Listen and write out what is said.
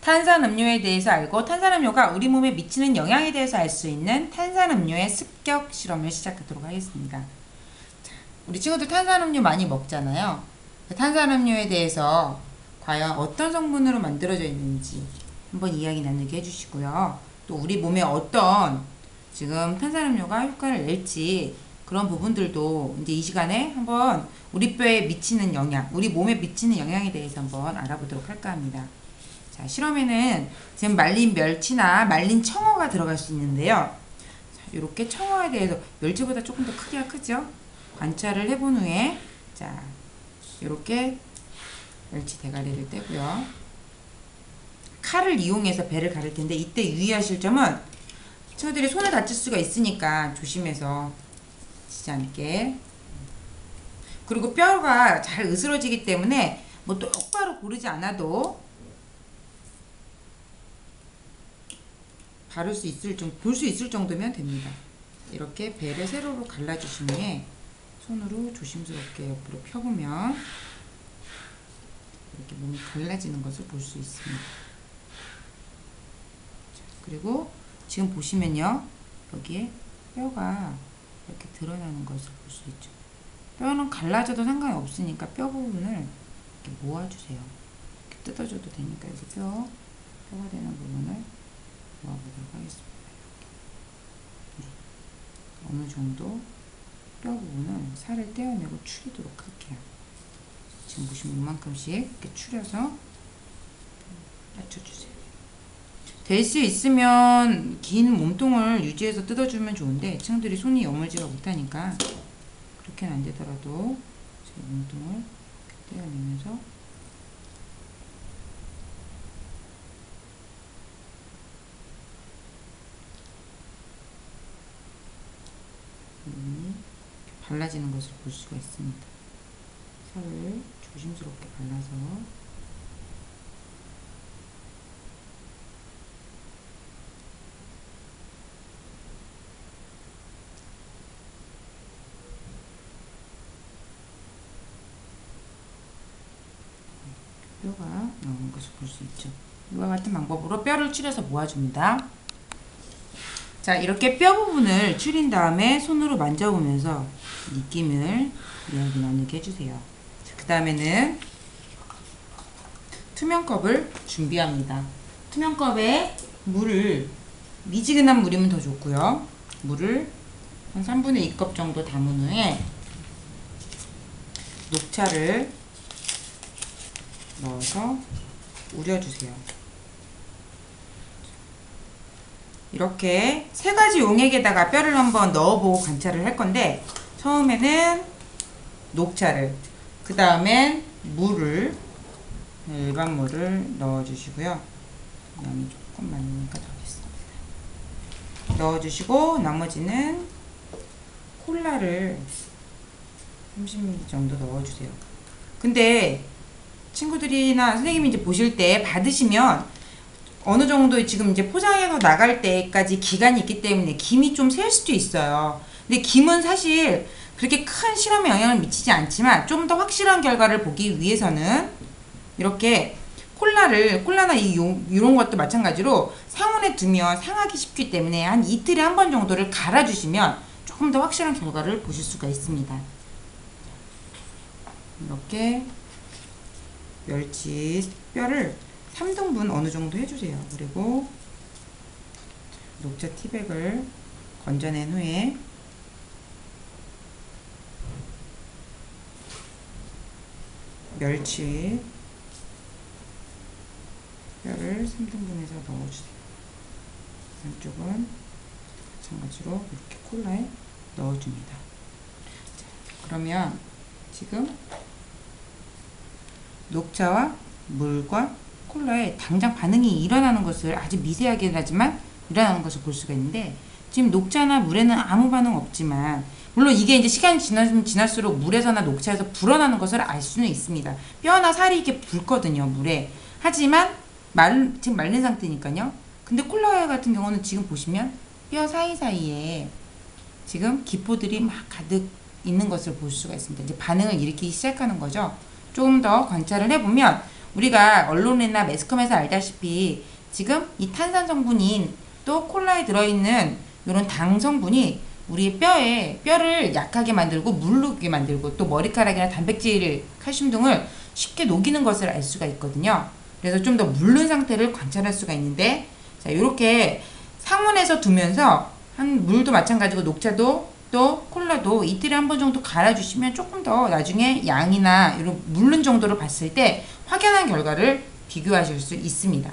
탄산음료에 대해서 알고 탄산음료가 우리 몸에 미치는 영향에 대해서 알 수 있는 탄산음료의 습격 실험을 시작하도록 하겠습니다. 자, 우리 친구들 탄산음료 많이 먹잖아요. 탄산음료에 대해서 과연 어떤 성분으로 만들어져 있는지 한번 이야기 나누게 해주시고요. 또 우리 몸에 어떤 지금 탄산음료가 효과를 낼지 그런 부분들도 이제 이 시간에 한번 우리 뼈에 미치는 영향, 우리 몸에 미치는 영향에 대해서 한번 알아보도록 할까 합니다. 자, 실험에는 지금 말린 멸치나 말린 청어가 들어갈 수 있는데요. 자, 이렇게 청어에 대해서 멸치보다 조금 더 크기가 크죠? 관찰을 해본 후에 자, 이렇게 멸치 대가리를 떼고요. 칼을 이용해서 배를 가를 텐데 이때 유의하실 점은 친구들이 손을 다칠 수가 있으니까 조심해서 지지 않게. 그리고 뼈가 잘 으스러지기 때문에 뭐 똑바로 고르지 않아도 볼 수 있을 정도면 됩니다. 이렇게 배를 세로로 갈라주신 후에 손으로 조심스럽게 옆으로 펴보면 이렇게 몸이 갈라지는 것을 볼 수 있습니다. 자, 그리고 지금 보시면요, 여기에 뼈가 이렇게 드러나는 것을 볼 수 있죠. 뼈는 갈라져도 상관이 없으니까 뼈 부분을 이렇게 모아주세요. 이렇게 뜯어줘도 되니까 이제 뼈가 되는 부분을 모아보도록 하겠습니다. 네. 어느 정도 뼈 부분은 살을 떼어내고 추리도록 할게요. 지금 보시면 이만큼씩 이렇게 추려서 맞춰주세요. 될 수 있으면 긴 몸통을 유지해서 뜯어주면 좋은데 친구들이 손이 여물지가 못하니까 그렇게는 안 되더라도 제 몸통을 이렇게 떼어내면서 발라지는 것을 볼 수가 있습니다. 살을 조심스럽게 발라서 뼈가 나오는 것을 볼 수 있죠. 이와 같은 방법으로 뼈를 추려서 모아줍니다. 자, 이렇게 뼈 부분을 추린 다음에 손으로 만져보면서 느낌을 이야기 나누게 해주세요. 그 다음에는 투명컵을 준비합니다. 투명컵에 물을, 미지근한 물이면 더 좋고요. 물을 한 3분의 2컵 정도 담은 후에 녹차를 넣어서 우려주세요. 이렇게 세 가지 용액에다가 뼈를 한번 넣어보고 관찰을 할 건데, 처음에는 녹차를, 그 다음엔 물을, 일반 물을 넣어주시고요. 양이 조금 많으니까 넣겠습니다. 넣어주시고 나머지는 콜라를 30ml 정도 넣어주세요. 근데 친구들이나 선생님이 이제 보실 때 받으시면 어느 정도 지금 이제 포장해서 나갈 때까지 기간이 있기 때문에 김이 좀 셀 수도 있어요. 근데 김은 사실 그렇게 큰 실험에 영향을 미치지 않지만 좀 더 확실한 결과를 보기 위해서는 이렇게 콜라나 이런 것도 마찬가지로 상온에 두면 상하기 쉽기 때문에 한 이틀에 한 번 정도를 갈아주시면 조금 더 확실한 결과를 보실 수가 있습니다. 이렇게 멸치 뼈를 3등분 어느 정도 해주세요. 그리고 녹차 티백을 건져낸 후에 멸치 뼈를 3등분해서 넣어주세요. 한쪽은 마찬가지로 이렇게 콜라에 넣어줍니다. 자, 그러면 지금 녹차와 물과 콜라에 당장 반응이 일어나는 것을, 아주 미세하게 하지만 일어나는 것을 볼 수가 있는데, 지금 녹차나 물에는 아무 반응 없지만, 물론 이게 이제 시간이 지날수록 물에서나 녹차에서 불어나는 것을 알 수는 있습니다. 뼈나 살이 이렇게 붉거든요, 물에. 하지만 지금 말린 상태니까요. 근데 콜라 같은 경우는 지금 보시면 뼈 사이사이에 지금 기포들이 막 가득 있는 것을 볼 수가 있습니다. 이제 반응을 일으키기 시작하는 거죠. 조금 더 관찰을 해보면 우리가 언론이나 매스컴에서 알다시피 지금 이 탄산 성분인 또 콜라에 들어있는 이런 당 성분이 우리 뼈를 약하게 만들고 물르게 만들고 또 머리카락이나 단백질, 칼슘 등을 쉽게 녹이는 것을 알 수가 있거든요. 그래서 좀 더 물른 상태를 관찰할 수가 있는데, 자, 이렇게 상온에서 두면서 한 물도 마찬가지고 녹차도 또 콜라도 이틀에 한 번 정도 갈아주시면 조금 더 나중에 양이나 이런 물른 정도를 봤을 때 확연한 결과를 비교하실 수 있습니다.